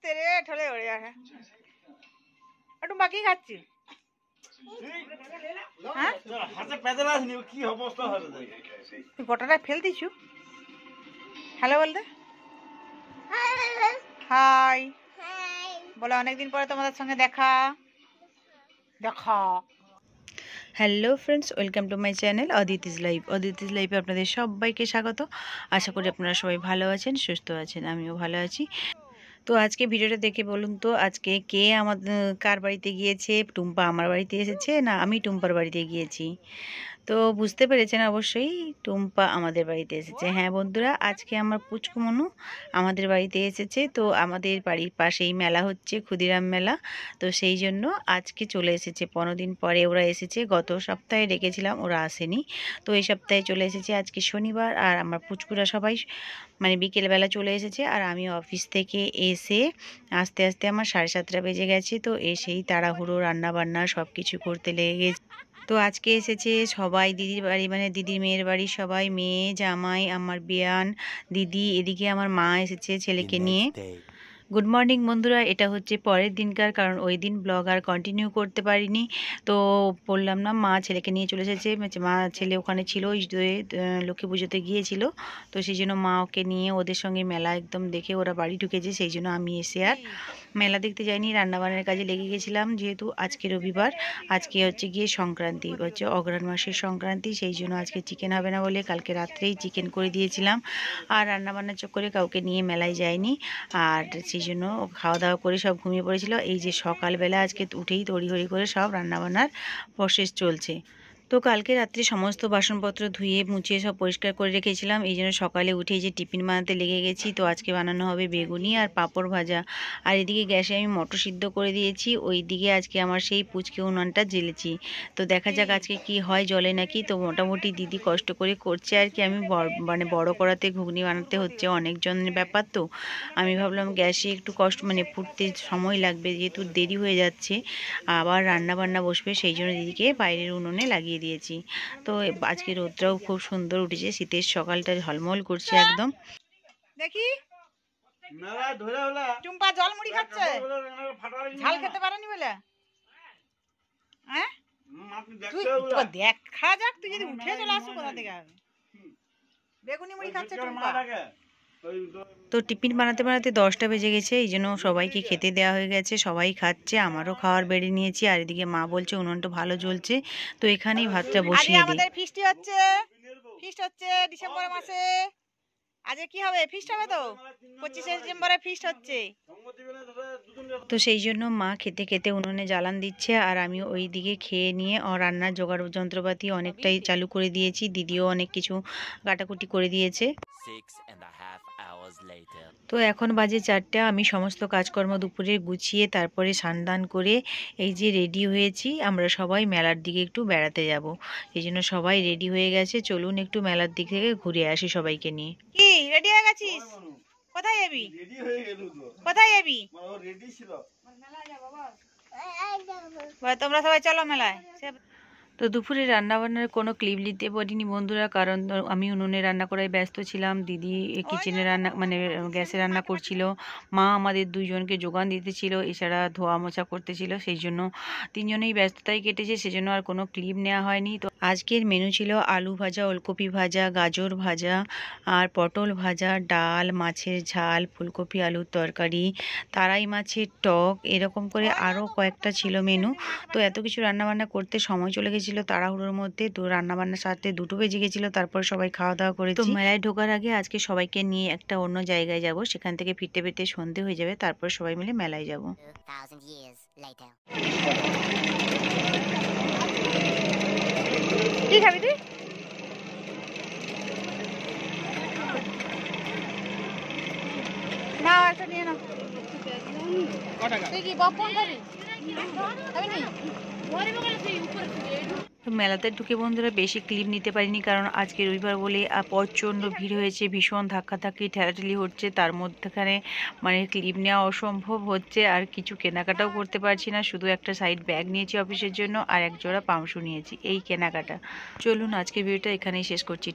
তেরে ঠলে ওরে একটু বাকি খাচ্ছি। হ্যাঁ তুই গোটাটা ফেল দিছু। হ্যালো বলতে হাই বলে, অনেকদিন পরে তোমাদের সঙ্গে দেখা। Hello friends, welcome to my channel Aditi's life. Aditi's লাইফে আপনাদের সবাইকে স্বাগত। আশা করি আপনারা সবাই ভালো আছেন, সুস্থ আছেন, আমিও ভালো আছি। তো আজকে ভিডিওটা দেখে বলুন তো, আজকে কে আমাদের কার বাড়িতে গিয়েছে? টুম্পা আমার বাড়িতে এসেছে না আমি টুম্পার বাড়িতে গিয়েছি? তো বুঝতে পেরেছেন অবশ্যই, টুম্পা আমাদের বাড়িতে এসেছে। হ্যাঁ বন্ধুরা, আজকে আমার পুচকু মনু আমাদের বাড়িতে এসেছে। তো আমাদের বাড়ির পাশেই মেলা হচ্ছে, ক্ষুদিরাম মেলা। তো সেই জন্য আজকে চলে এসেছে। 15 দিন পরে ওরা এসেছে। গত সপ্তাহে ডেকেছিলাম, ওরা আসেনি। তো এই সপ্তাহে চলে এসেছে। আজকে শনিবার, আর আমার পুচকুরা সবাই মানে বিকেলবেলা চলে এসেছে। আর আমি অফিস থেকে এসে আস্তে আস্তে আমার 7:30 বেজে গেছে। তো এসেই তাড়াহুড়ো রান্নাবান্না সব কিছু করতে লেগে গেছে। তো আজকে এসেছে সবাই দিদির বাড়ি, মানে দিদির মেয়ের বাড়ি সবাই, মেয়ে জামাই, আমার বিয়ান দিদি, এদিকে আমার মা এসেছে ছেলেকে নিয়ে। গুড মর্নিং বন্ধুরা, এটা হচ্ছে পরের দিনকার, কারণ ওই দিন ব্লগ আর কন্টিনিউ করতে পারিনি। তো বললাম না, মা ছেলেকে নিয়ে চলে এসেছে। মা ছেলে ওখানে ছিল, লক্ষ্মী পুজোতে গিয়েছিল। তো সেই জন্য মা ওকে নিয়ে ওদের সঙ্গে মেলা একদম দেখে ওরা বাড়ি ঢুকেছে। সেই জন্য আমি এসে আর মেলা দেখতে যাইনি, রান্নাবান্নার কাজে লেগে গেছিলাম। যেহেতু আজকে রবিবার, আজকে হচ্ছে গিয়ে সংক্রান্তি, হচ্ছে অগ্রহায়ণ মাসের সংক্রান্তি। সেই জন্য আজকে চিকেন হবে না বলে কালকে রাত্রেই চিকেন করে দিয়েছিলাম। আর রান্নাবান্নার চক্করে কাউকে নিয়ে মেলায় যায়নি। আর সেই জন্য খাওয়া দাওয়া করে সব ঘুমিয়ে পড়েছিল। এই যে সকালবেলা আজকে উঠেই তড়িঘড়ি করে সব রান্নাবান্নার প্রসেস চলছে। তো কালকে রাত্রে সমস্ত বাসনপত্র ধুয়ে মুছিয়ে সব পরিষ্কার করে রেখেছিলাম। এই জন্য সকালে উঠে যে টিফিন বানাতে লেগে গেছি। তো আজকে বানানো হবে বেগুনি আর পাঁপড় ভাজা। আর এদিকে গ্যাসে আমি মটর সিদ্ধ করে দিয়েছি। ওই দিকে আজকে আমার সেই পুচকে উনানটা জ্বেলেছি। তো দেখা যাক আজকে কি হয়, জলে নাকি। তো মোটামুটি দিদি কষ্ট করে করছে আর কি। আমি মানে বড় করাতে ঘুগনি বানাতে হচ্ছে, অনেকজনের ব্যাপার। তো আমি ভাবলাম গ্যাসে একটু কষ্ট, মানে ফুটতে সময় লাগবে, যেহেতু দেরি হয়ে যাচ্ছে, আবার রান্না বান্না বসবে। সেই জন্য দিদিকে বাইরের উনুনে লাগিয়ে দিয়েছি। তো আজকে রোদটাও খুব সুন্দর উঠেছে, শীতের সকালটা ঝলমল করছে একদম। দেখি টুম্পা জল মুড়ি খাচ্ছে, ঝাল খেতে পারেনি বলে। হ্যাঁ তুই দেখা যাক, তুই যদি উঠে চলে আসো কোথা থেকে বেগুনি মুড়ি খাচ্ছে টুম্পা। তো টিফিন বানাতে বানাতে 10টা বেজে গেছে। এই জন্য সবাইকে খেতে দেওয়া হয়ে গেছে, সবাই খাচ্ছে, আমারও খাওয়ার বেড়ে নিয়েছি। আর এদিকে মা বলছে উনুনটা ভালো জ্বলছে, তো এখানেই ভাতটা বসিয়ে দিই। আমাদের ফিস্ট হচ্ছে ডিসেম্বর মাসে। আজকে কি হবে? ফিস্ট হবে তো, 25শে ডিসেম্বরে ফিস্ট হচ্ছে। তো সেই জন্য মা খেতে খেতে উনুনে জ্বালান দিচ্ছে, আর আমি ওই দিকে খেয়ে নিয়ে রান্নার জোগাড় যন্ত্রপাতি অনেকটাই চালু করে দিয়েছি। দিদিও অনেক কিছু কাটাকুটি করে দিয়েছে। তো এখন বাজে 4টা। আমি সমস্ত কাজকর্ম দুপুরে গুছিয়ে তারপরে স্নান করে এই যে রেডি হয়েছি। আমরা সবাই মেলার দিকে একটু বেড়াতে যাব, এই জন্য সবাই রেডি হয়ে গেছে। চলুন একটু মেলার দিক থেকে ঘুরে আসি সবাইকে নিয়ে। কি রেডি হয়ে গেছিস? কোথায় যাবি? কোথায় যাবি? তোমরা সবাই চলো মেলায়। তো দুপুরে রান্নাবান্নার কোনো ক্লিপ নিতে পারিনি বন্ধুরা, কারণ আমি উনুনে রান্না করায় ব্যস্ত ছিলাম। দিদি কিচেনে রান্না, মানে গ্যাসে রান্না করছিল। মা আমাদের দুইজনকে যোগান দিতেছিল, এছাড়া ধোয়া মোছা করতেছিল। সেই জন্য তিনজনেই ব্যস্ততায় কেটেছে, সেজন্য আর কোনো ক্লিপ নেওয়া হয়নি। তো আজকের মেনু ছিল আলু ভাজা, ওলকপি ভাজা, গাজর ভাজা, আর পটল ভাজা, ডাল, মাছের ঝাল, ফুলকপি আলুর তরকারি, তারাই মাছের টক, এরকম করে আরও কয়েকটা ছিল মেনু। তো এত কিছু রান্নাবান্না করতে সময় চলে গেছিলো তাড়াহুড়োর মধ্যে। তো রান্নাবান্নার সাথে 2টো বেজে গেছিলো, তারপর সবাই খাওয়া দাওয়া করেছি। তো মেলায় ঢোকার আগে আজকে সবাইকে নিয়ে একটা অন্য জায়গায় যাব, সেখান থেকে ফিরতে ফিরতে সন্ধে হয়ে যাবে, তারপর সবাই মিলে মেলায় যাব। কি খাবি তুই? না একটা নিয়ে নাও। তুই কি পপকর্ন খাবি? তো মেলাতে ঢুকে বন্ধুরা বেশি ক্লিপ নিতে পারিনি, কারণ আজকে রবিবার বলে প্রচণ্ড ভিড় হয়েছে, ভীষণ ধাক্কাধাক্কি ঠেলাঠেলি হচ্ছে। তার মধ্যেখানে মানে ক্লিপ নেওয়া অসম্ভব হচ্ছে, আর কিছু কেনাকাটাও করতে পারছি না। শুধু একটা সাইড ব্যাগ নিয়েছি অফিসের জন্য, আর এক জোড়া পামশু নিয়েছি, এই কেনাকাটা। চলুন আজকে ভিডিওটা এখানেই শেষ করছি।